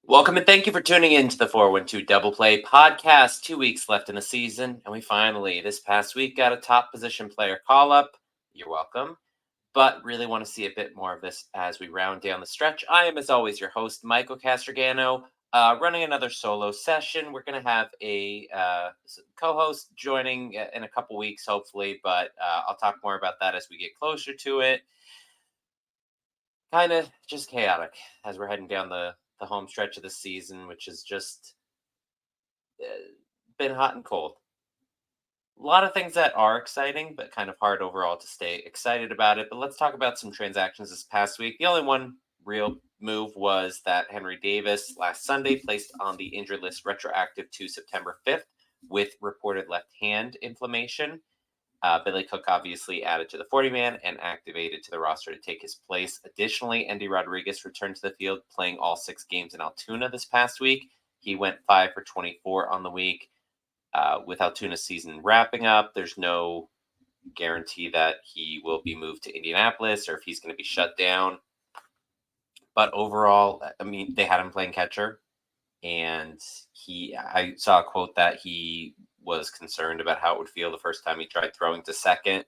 Welcome and thank you for tuning in to the 412 Double Play podcast. 2 weeks left in the season, and we finally, this past week, got a top position player call up. You're welcome. But really want to see a bit more of this as we round down the stretch. I am, as always, your host, Michael Castrogano, running another solo session. We're going to have a co host joining in a couple weeks, hopefully, but I'll talk more about that as we get closer to it. Kind of just chaotic as we're heading down the home stretch of the season, which has just uh, been hot and cold. A lot of things that are exciting, but kind of hard overall to stay excited about it. But let's talk about some transactions this past week. The only one real move was that Henry Davis last Sunday placed on the injured list retroactive to September 5th with reported left hand inflammation. Billy Cook obviously added to the 40 man and activated to the roster to take his place. Additionally, Andy Rodriguez returned to the field, playing all 6 games in Altoona this past week. He went 5 for 24 on the week. With Altoona's season wrapping up, there's no guarantee that he will be moved to Indianapolis or if he's going to be shut down. But overall, I mean, they had him playing catcher, and I saw a quote that he was concerned about how it would feel the first time he tried throwing to second.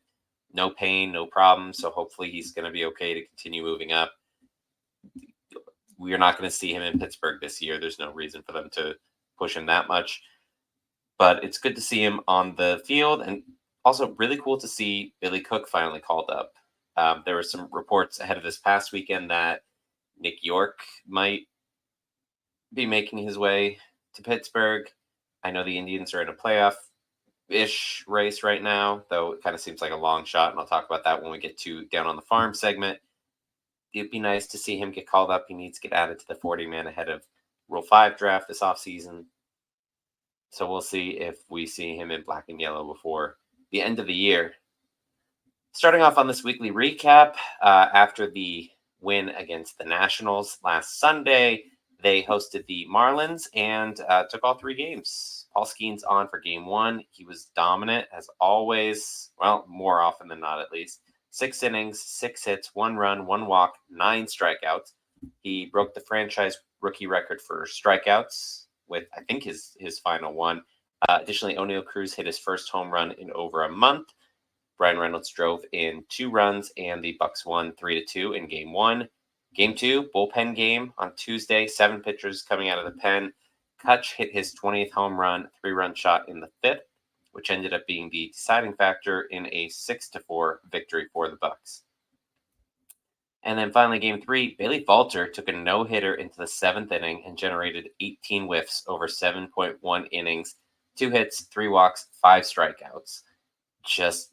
No pain, no problem. So hopefully he's going to be okay to continue moving up. We are not going to see him in Pittsburgh this year. There's no reason for them to push him that much. But it's good to see him on the field, and also really cool to see Billy Cook finally called up. There were some reports ahead of this past weekend that Nick York might be making his way to Pittsburgh. I know the Indians are in a playoff-ish race right now, though it kind of seems like a long shot, and I'll talk about that when we get to Down on the Farm segment. It'd be nice to see him get called up. He needs to get added to the 40-man ahead of Rule 5 draft this offseason. So we'll see if we see him in black and yellow before the end of the year. Starting off on this weekly recap, after the win against the Nationals last Sunday, they hosted the Marlins and took all 3 games. Paul Skeens on for game 1. He was dominant as always. Well, more often than not, at least. 6 innings, 6 hits, 1 run, 1 walk, 9 strikeouts. He broke the franchise rookie record for strikeouts with, I think, his final one. Additionally, O'Neill Cruz hit his first home run in over a month. Brian Reynolds drove in 2 runs, and the Bucks won 3-2 in Game 1. Game 2, bullpen game on Tuesday, 7 pitchers coming out of the pen. Kutch hit his 20th home run, 3-run shot in the 5th, which ended up being the deciding factor in a 6-4 victory for the Bucks. And then finally, Game 3, Bailey Falter took a no-hitter into the 7th inning and generated 18 whiffs over 7.1 innings, 2 hits, 3 walks, 5 strikeouts. Just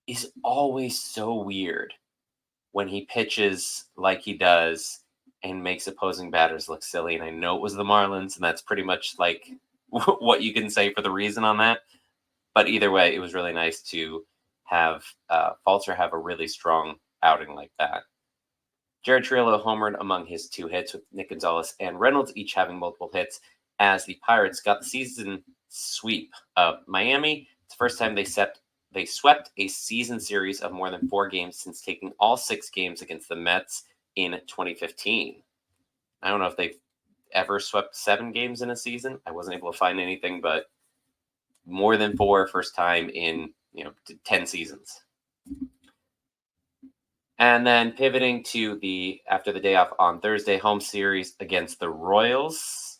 is always so weird when he pitches like he does and makes opposing batters look silly. And I know it was the Marlins, and that's pretty much like what you can say for the reason on that. But either way, it was really nice to have Falter have a really strong outing like that. Jared Trillo homered among his 2 hits, with Nick Gonzalez and Reynolds each having multiple hits, as the Pirates got the season sweep of Miami. It's the first time they swept a season series of more than 4 games since taking all 6 games against the Mets in 2015. I don't know if they've ever swept 7 games in a season. I wasn't able to find anything, but more than 4, first time in 10 seasons. And then pivoting to after the day off on Thursday, home series against the Royals.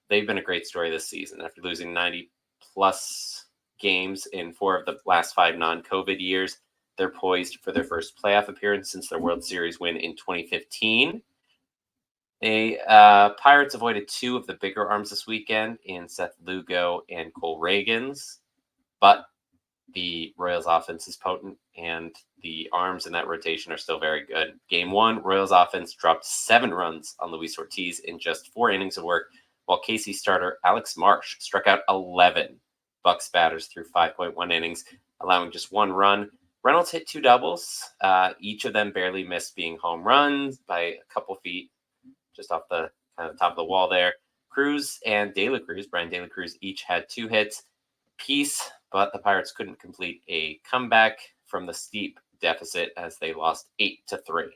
They've been a great story this season. After losing 90-plus games in 4 of the last 5 non-COVID years, they're poised for their first playoff appearance since their World Series win in 2015. The Pirates avoided 2 of the bigger arms this weekend in Seth Lugo and Cole Reagans, but the Royals offense is potent, and the arms in that rotation are still very good. Game 1, Royals offense dropped 7 runs on Luis Ortiz in just 4 innings of work, while KC starter Alex Marsh struck out 11 Bucks batters through 5.1 innings, allowing just 1 run. Reynolds hit 2 doubles. Each of them barely missed being home runs by a couple feet, just off the kind of top of the wall there. Cruz and Brian De La Cruz, each had 2 hits apiece, but the Pirates couldn't complete a comeback from the steep deficit as they lost 8-3.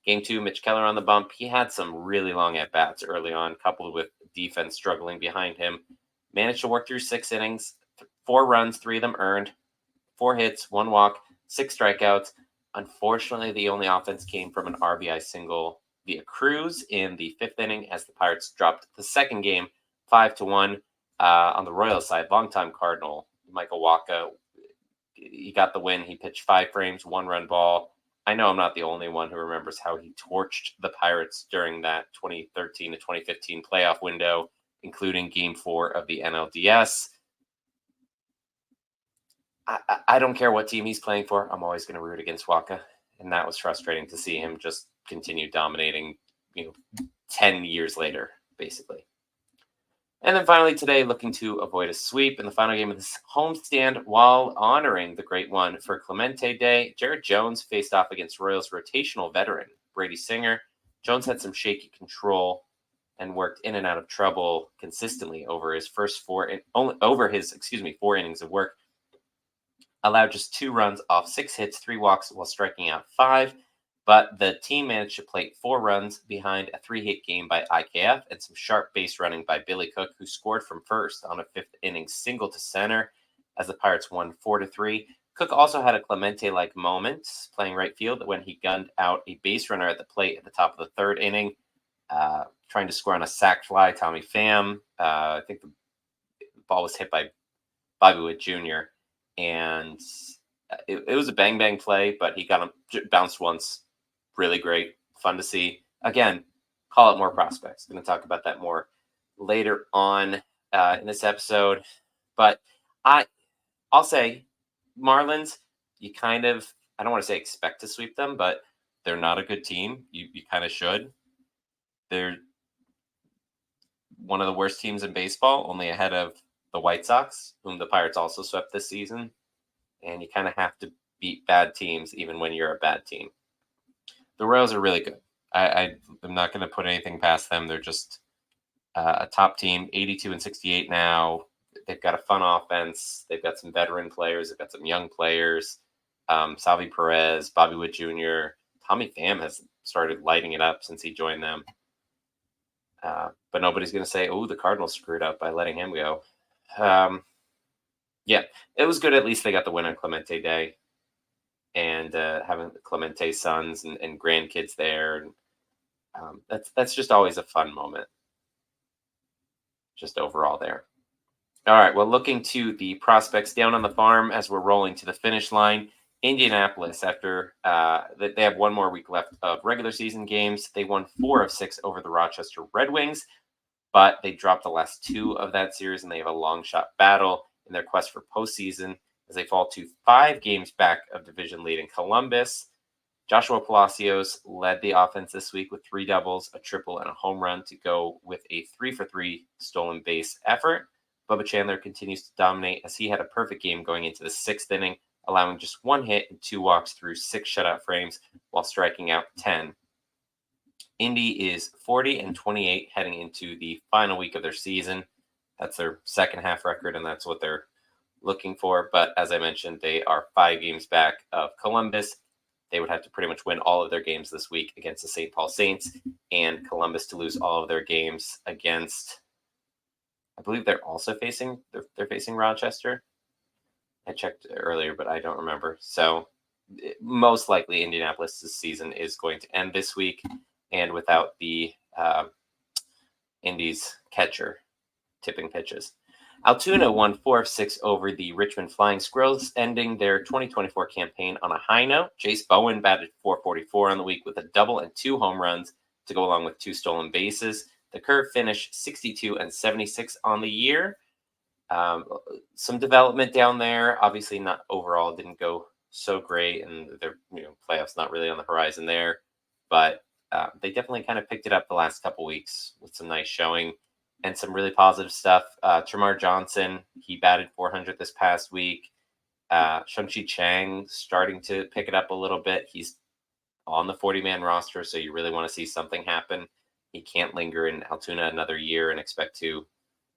Game 2, Mitch Keller on the bump. He had some really long at-bats early on, coupled with defense struggling behind him. Managed to work through 6 innings, 4 runs, 3 of them earned, 4 hits, 1 walk, 6 strikeouts. Unfortunately, the only offense came from an RBI single via Cruz in the 5th inning as the Pirates dropped the second game 5-1. On the Royals side, longtime Cardinal Michael Wacha, he got the win. He pitched 5 frames, 1-run ball. I know I'm not the only one who remembers how he torched the Pirates during that 2013 to 2015 playoff window, including Game 4 of the NLDS. I don't care what team he's playing for. I'm always going to root against Waka, and that was frustrating to see him just continue dominating, 10 years later, basically. And then finally today, looking to avoid a sweep in the final game of this homestand while honoring the great one for Clemente Day. Jared Jones faced off against Royals rotational veteran Brady Singer. Jones had some shaky control and worked in and out of trouble consistently over his first 4 innings of work. Allowed just 2 runs off 6 hits, 3 walks while striking out 5. But the team managed to plate 4 runs behind a 3-hit game by IKF and some sharp base running by Billy Cook, who scored from first on a 5th inning single to center as the Pirates won 4-3. Cook also had a Clemente-like moment playing right field when he gunned out a base runner at the plate at the top of the 3rd inning, trying to score on a sac fly. Tommy Pham, I think the ball was hit by Bobby Witt Jr., and it was a bang-bang play, but he got him bounced once. Really great, fun to see. Again, call it more prospects. Going to talk about that more later on in this episode. But I'll say Marlins, you kind of, I don't want to say expect to sweep them, but they're not a good team. You kind of should. They're one of the worst teams in baseball, only ahead of the White Sox, whom the Pirates also swept this season. And you kind of have to beat bad teams even when you're a bad team. The Royals are really good. I'm not going to put anything past them. They're just a top team, 82-68 now. They've got a fun offense. They've got some veteran players. They've got some young players. Salvi Perez, Bobby Witt Jr., Tommy Pham has started lighting it up since he joined them. But nobody's going to say, oh, the Cardinals screwed up by letting him go. Yeah, it was good. At least they got the win on Clemente Day. And having the Clemente sons and grandkids there. And, that's just always a fun moment. Just overall there. All right, well, looking to the prospects down on the farm as we're rolling to the finish line. Indianapolis, after they have 1 more week left of regular season games. They won 4 of 6 over the Rochester Red Wings, but they dropped the last 2 of that series, and they have a long shot battle in their quest for postseason as they fall to 5 games back of division lead in Columbus. Joshua Palacios led the offense this week with 3 doubles, a triple, and a home run to go with a 3-for-3 stolen base effort. Bubba Chandler continues to dominate as he had a perfect game going into the 6th inning, allowing just 1 hit and 2 walks through 6 shutout frames while striking out 10. Indy is 40-28 heading into the final week of their season. That's their second half record, and that's what they're looking for. But as I mentioned, they are 5 games back of Columbus. They would have to pretty much win all of their games this week against the St. Paul Saints, and Columbus to lose all of their games against, I believe they're facing Rochester. I checked earlier, but I don't remember. So most likely Indianapolis' season is going to end this week, and without the Indy's catcher tipping pitches. Altoona won 4 of 6 over the Richmond Flying Squirrels, ending their 2024 campaign on a high note. Jace Bowen batted .444 on the week with a double and 2 home runs to go along with 2 stolen bases. The Curve finished 62-76 on the year. Some development down there. Obviously, not overall didn't go so great, and their playoffs not really on the horizon there. But they definitely kind of picked it up the last couple weeks with some nice showing and some really positive stuff. Tremar Johnson, he batted .400 this past week. Shang-Chi Chang starting to pick it up a little bit. He's on the 40-man roster, so you really want to see something happen. He can't linger in Altoona another year and expect to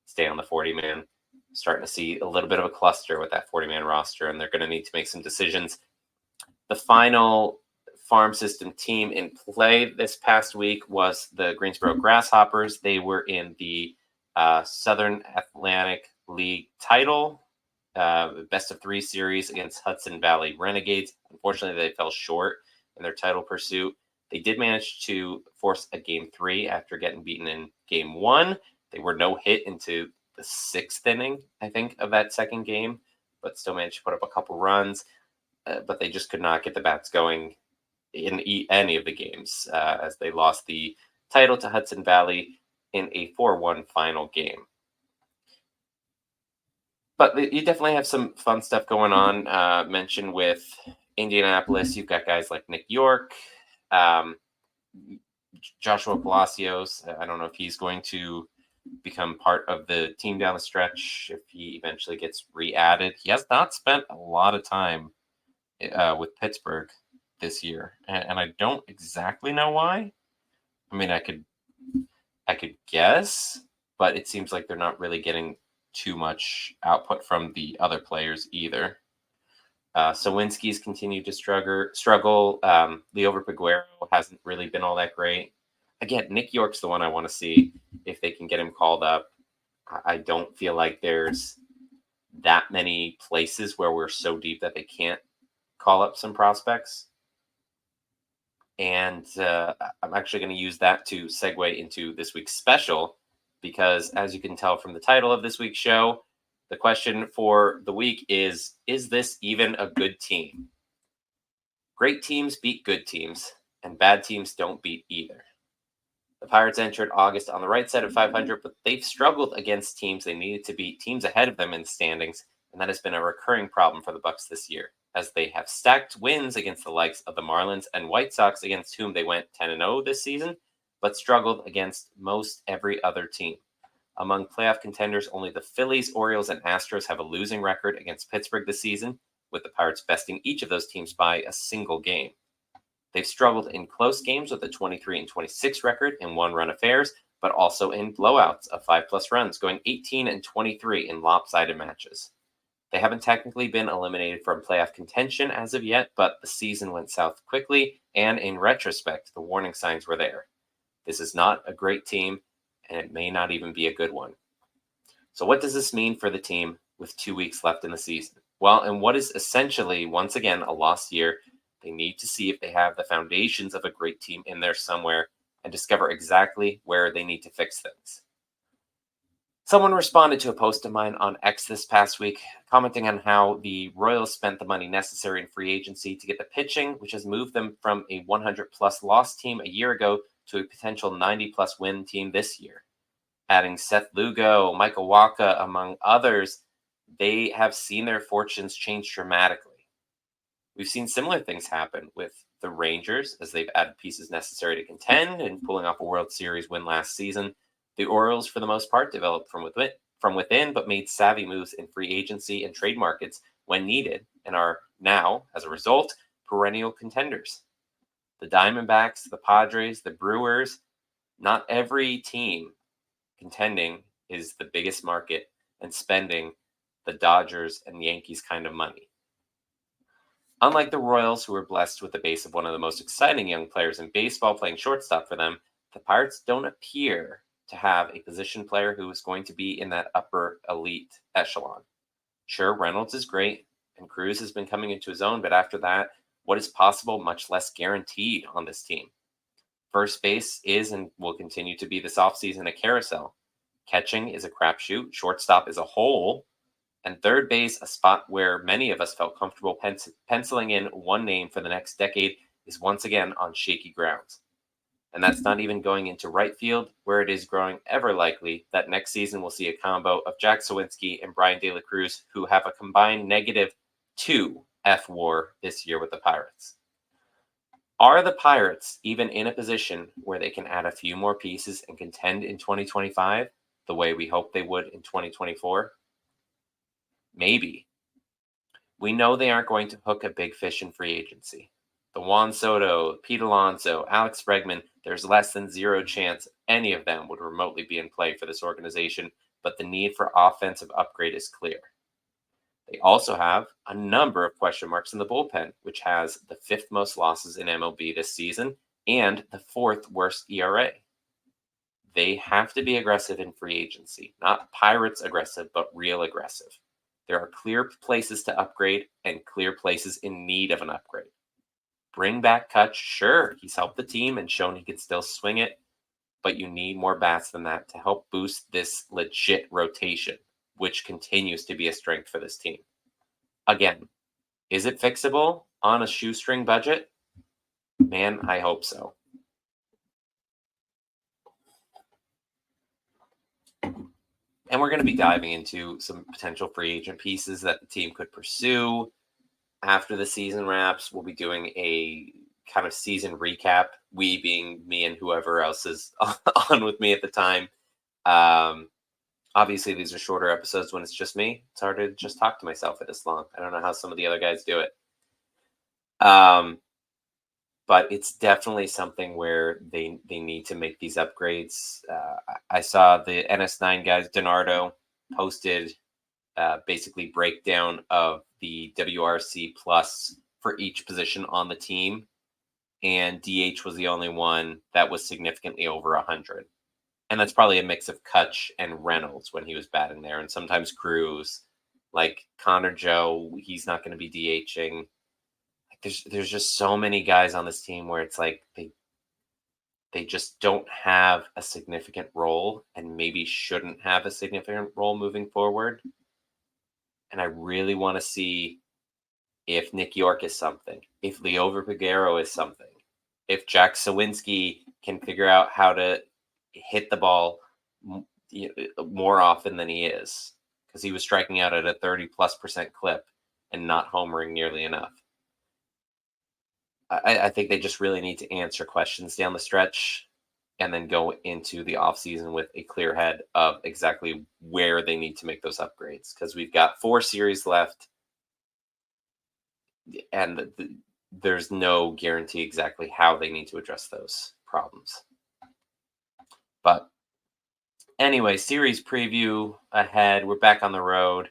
stay on the 40-man. Starting to see a little bit of a cluster with that 40-man roster, and they're going to need to make some decisions. The final farm system team in play this past week was the Greensboro Grasshoppers. They were in the Southern Atlantic League title, best of 3 series against Hudson Valley Renegades. Unfortunately, they fell short in their title pursuit. They did manage to force a game 3 after getting beaten in game 1. They were no hit into the 6th inning, I think, of that second game, but still managed to put up a couple runs. But they just could not get the bats going in any of the games as they lost the title to Hudson Valley in a 4-1 final game. But you definitely have some fun stuff going on. Mentioned with Indianapolis, you've got guys like Nick York, Joshua Palacios. I don't know if he's going to become part of the team down the stretch if he eventually gets re-added. He has not spent a lot of time with Pittsburgh this year, and I don't exactly know why. I mean, I could guess, but it seems like they're not really getting too much output from the other players either. Sawinski's continued to struggle. Leo Piguero hasn't really been all that great. Again, Nick York's the one I want to see if they can get him called up. I don't feel like there's that many places where we're so deep that they can't call up some prospects. And I'm actually going to use that to segue into this week's special, because as you can tell from the title of this week's show, the question for the week is this even a good team? Great teams beat good teams, and bad teams don't beat either. The Pirates entered August on the right side of 500, but they've struggled against teams they needed to beat, teams ahead of them in the standings, and that has been a recurring problem for the Bucs this year, as they have stacked wins against the likes of the Marlins and White Sox, against whom they went 10-0 this season, but struggled against most every other team. Among playoff contenders, only the Phillies, Orioles, and Astros have a losing record against Pittsburgh this season, with the Pirates besting each of those teams by a single game. They've struggled in close games with a 23-26 record in one-run affairs, but also in blowouts of 5+ runs, going 18-23 in lopsided matches. They haven't technically been eliminated from playoff contention as of yet, but the season went south quickly, and in retrospect, the warning signs were there. This is not a great team, and it may not even be a good one. So what does this mean for the team with 2 weeks left in the season? Well, in what is essentially, once again, a lost year, they need to see if they have the foundations of a great team in there somewhere and discover exactly where they need to fix things. Someone responded to a post of mine on X this past week, commenting on how the Royals spent the money necessary in free agency to get the pitching, which has moved them from a 100+ loss team a year ago to a potential 90+ win team this year. Adding Seth Lugo, Michael Wacha, among others, they have seen their fortunes change dramatically. We've seen similar things happen with the Rangers, as they've added pieces necessary to contend and pulling off a World Series win last season. The Orioles, for the most part, developed from within, but made savvy moves in free agency and trade markets when needed, and are now, as a result, perennial contenders. The Diamondbacks, the Padres, the Brewers, not every team contending is the biggest market and spending the Dodgers and Yankees kind of money. Unlike the Royals, who were blessed with the base of one of the most exciting young players in baseball playing shortstop for them, the Pirates don't appear to have a position player who is going to be in that upper elite echelon. Sure, Reynolds is great, and Cruz has been coming into his own, but after that, what is possible, much less guaranteed on this team. First base is and will continue to be this offseason a carousel. Catching is a crapshoot, shortstop is a hole, and third base, a spot where many of us felt comfortable penciling in one name for the next decade, is once again on shaky grounds. And that's not even going into right field, where it is growing ever likely that next season we'll see a combo of Jack Sawinski and Brian De La Cruz, who have a combined -2 F-WAR this year with the Pirates. Are the Pirates even in a position where they can add a few more pieces and contend in 2025 the way we hope they would in 2024? Maybe. We know they aren't going to hook a big fish in free agency. The Juan Soto, Pete Alonso, Alex Bregman, there's less than zero chance any of them would remotely be in play for this organization, but the need for offensive upgrade is clear. They also have a number of question marks in the bullpen, which has the fifth most losses in MLB this season and the fourth worst ERA. They have to be aggressive in free agency, not Pirates aggressive, but real aggressive. There are clear places to upgrade and clear places in need of an upgrade. Bring back Kutch. Sure, he's helped the team and shown he can still swing it, but you need more bats than that to help boost this legit rotation, which continues to be a strength for this team. Again, is it fixable on a shoestring budget? Man, I hope so. And we're going to be diving into some potential free agent pieces that the team could pursue after the season wraps. We'll be doing a kind of season recap, we being me and whoever else is on with me at the time. Obviously, these are shorter episodes when it's just me. It's hard to just talk to myself for this long. I don't know how some of the other guys do it. But it's definitely something where they need to make these upgrades. I saw the NS9 guys, Donardo, posted basically breakdown of the WRC plus for each position on the team. And DH was the only one that was significantly over 100. And that's probably a mix of Kutch and Reynolds when he was batting there. And sometimes Cruz, like Connor Joe, he's not going to be DHing. There's just so many guys on this team where it's like they just don't have a significant role and maybe shouldn't have a significant role moving forward. And I really want to see if Nick York is something, if Leo Verpagero is something, if Jack Sawinski can figure out how to hit the ball more often than he is, because he was striking out at a 30+% clip and not homering nearly enough. I think they just really need to answer questions down the stretch and then go into the offseason with a clear head of exactly where they need to make those upgrades, because we've got 4 series left and there's no guarantee exactly how they need to address those problems. But anyway, series preview ahead. We're back on the road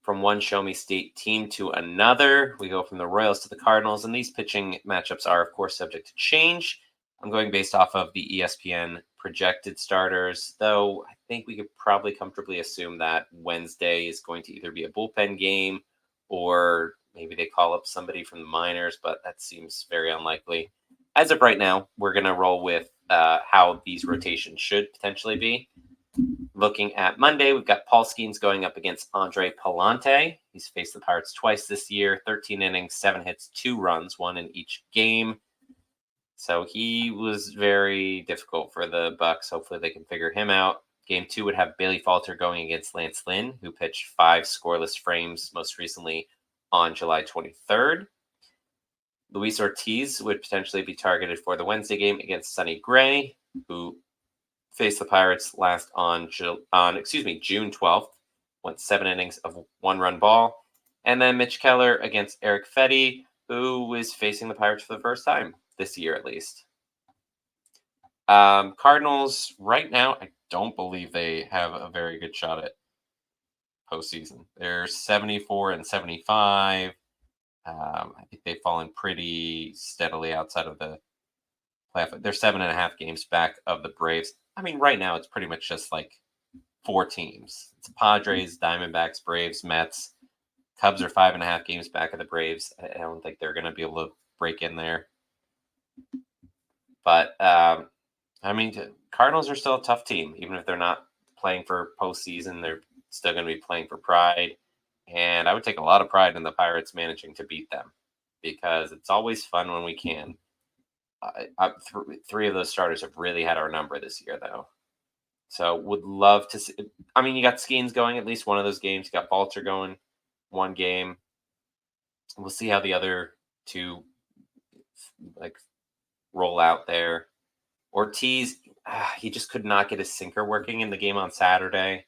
from one Show Me State team to another. We go from the Royals to the Cardinals, and these pitching matchups are, of course, subject to change. I'm going based off of the ESPN projected starters, though I think we could probably comfortably assume that Wednesday is going to either be a bullpen game or maybe they call up somebody from the minors, but that seems very unlikely. As of right now, we're going to roll with how these rotations should potentially be. Looking at Monday, we've got Paul Skeens going up against Andre Palante. He's faced the Pirates twice this year, 13 innings, 7 hits, 2 runs, 1 in each game. So he was very difficult for the Bucks. Hopefully they can figure him out. Game 2 would have Bailey Falter going against Lance Lynn, who pitched 5 scoreless frames most recently on July 23rd. Luis Ortiz would potentially be targeted for the Wednesday game against Sonny Gray, who faced the Pirates last on June 12th, went 7 innings of 1-run ball. And then Mitch Keller against Eric Fetty, who is facing the Pirates for the first time this year at least. Cardinals, right now, I don't believe they have a very good shot at postseason. They're 74-75. I think they've fallen pretty steadily outside of the playoff. They're 7.5 games back of the Braves. I mean, right now it's pretty much just like 4 teams. It's Padres, Diamondbacks, Braves, Mets. Cubs are 5.5 games back of the Braves. I don't think they're going to be able to break in there. But I mean, Cardinals are still a tough team, even if they're not playing for postseason. They're still going to be playing for pride, and I would take a lot of pride in the Pirates managing to beat them, because it's always fun when we can. 3 of those starters have really had our number this year, though. So would love to see. I mean, you got Skeens going at least one of those games. You got Balter going one game. We'll see how the other 2 roll out there. Ortiz, he just could not get his sinker working in the game on Saturday.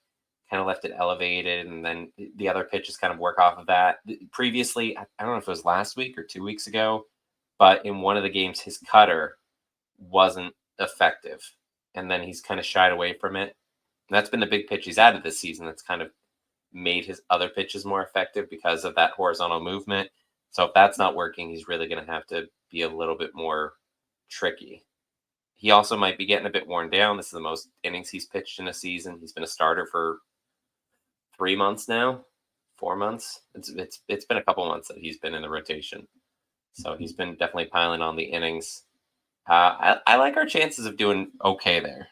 Kind of left it elevated, and then the other pitches kind of work off of that. Previously, I don't know if it was last week or 2 weeks ago, but in one of the games, his cutter wasn't effective, and then he's kind of shied away from it. And that's been the big pitch he's added this season. That's kind of made his other pitches more effective because of that horizontal movement. So if that's not working, he's really going to have to be a little bit more tricky. He also might be getting a bit worn down. This is the most innings he's pitched in a season. He's been a starter for 3 months now, 4 months. It's been a couple months that he's been in the rotation. So he's been definitely piling on the innings. I like our chances of doing okay there.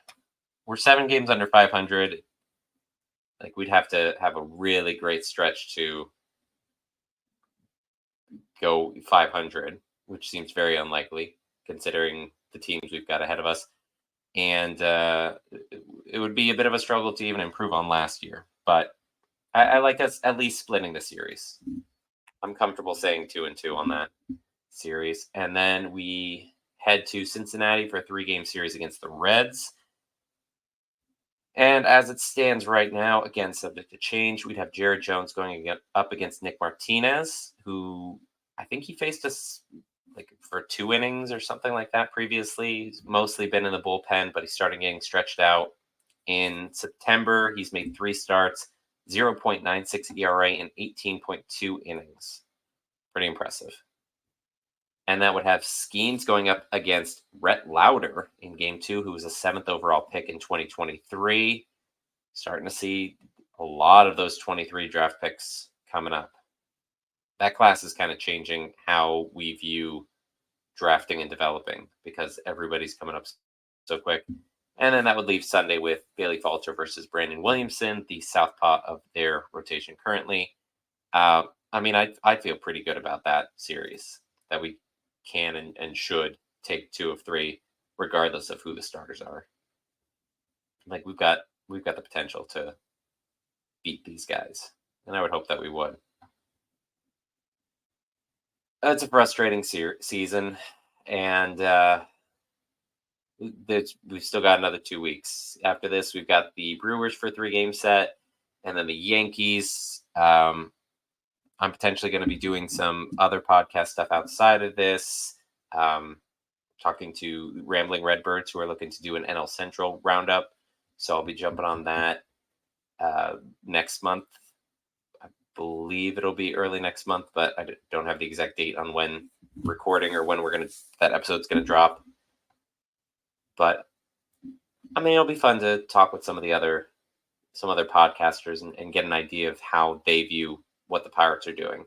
We're 7 games under 500. Like, we'd have to have a really great stretch to go 500, which seems very unlikely considering the teams we've got ahead of us. And it would be a bit of a struggle to even improve on last year. But I like us at least splitting the series. I'm comfortable saying 2-2 on that series. And then we head to Cincinnati for a 3-game series against the Reds. And as it stands right now, again, subject to change, we'd have Jared Jones going up against Nick Martinez, who I think he faced us like for 2 innings or something like that previously. He's mostly been in the bullpen, but he started getting stretched out. In September, he's made 3 starts, 0.96 ERA and 18.2 innings. Pretty impressive. And that would have Skeens going up against Rhett Lauder in Game 2, who was a 7th overall pick in 2023. Starting to see a lot of those 23 draft picks coming up. That class is kind of changing how we view drafting and developing because everybody's coming up so quick. And then that would leave Sunday with Bailey Falter versus Brandon Williamson, the southpaw of their rotation currently. I feel pretty good about that series, that we can and should take 2 of 3, regardless of who the starters are. Like, we've got the potential to beat these guys, and I would hope that we would. It's a frustrating season, and we've still got another 2 weeks. After this, we've got the Brewers for a 3-game set, and then the Yankees. I'm potentially going to be doing some other podcast stuff outside of this, talking to Rambling Redbirds, who are looking to do an NL Central roundup. So I'll be jumping on that next month. I believe it'll be early next month, but I don't have the exact date on when recording or when that episode's going to drop. But I mean, it'll be fun to talk with some other podcasters and get an idea of how they view what the Pirates are doing.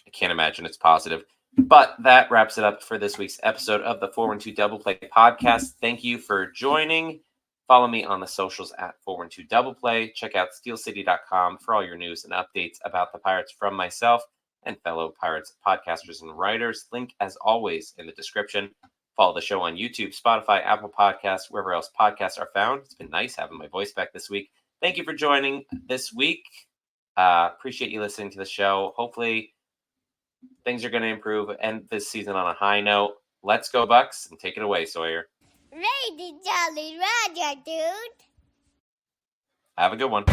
I can't imagine it's positive. But that wraps it up for this week's episode of the 412 Double Play podcast. Thank you for joining. Follow me on the socials at 412 Double Play. Check out steelcity.com for all your news and updates about the Pirates from myself and fellow Pirates podcasters and writers. Link, as always, in the description. Follow the show on YouTube, Spotify, Apple Podcasts, wherever else podcasts are found. It's been nice having my voice back this week. Thank you for joining this week. Appreciate you listening to the show. Hopefully things are going to improve, end this season on a high note. Let's go, Bucks, and take it away, Sawyer. Lady Jolly Roger, dude. Have a good one.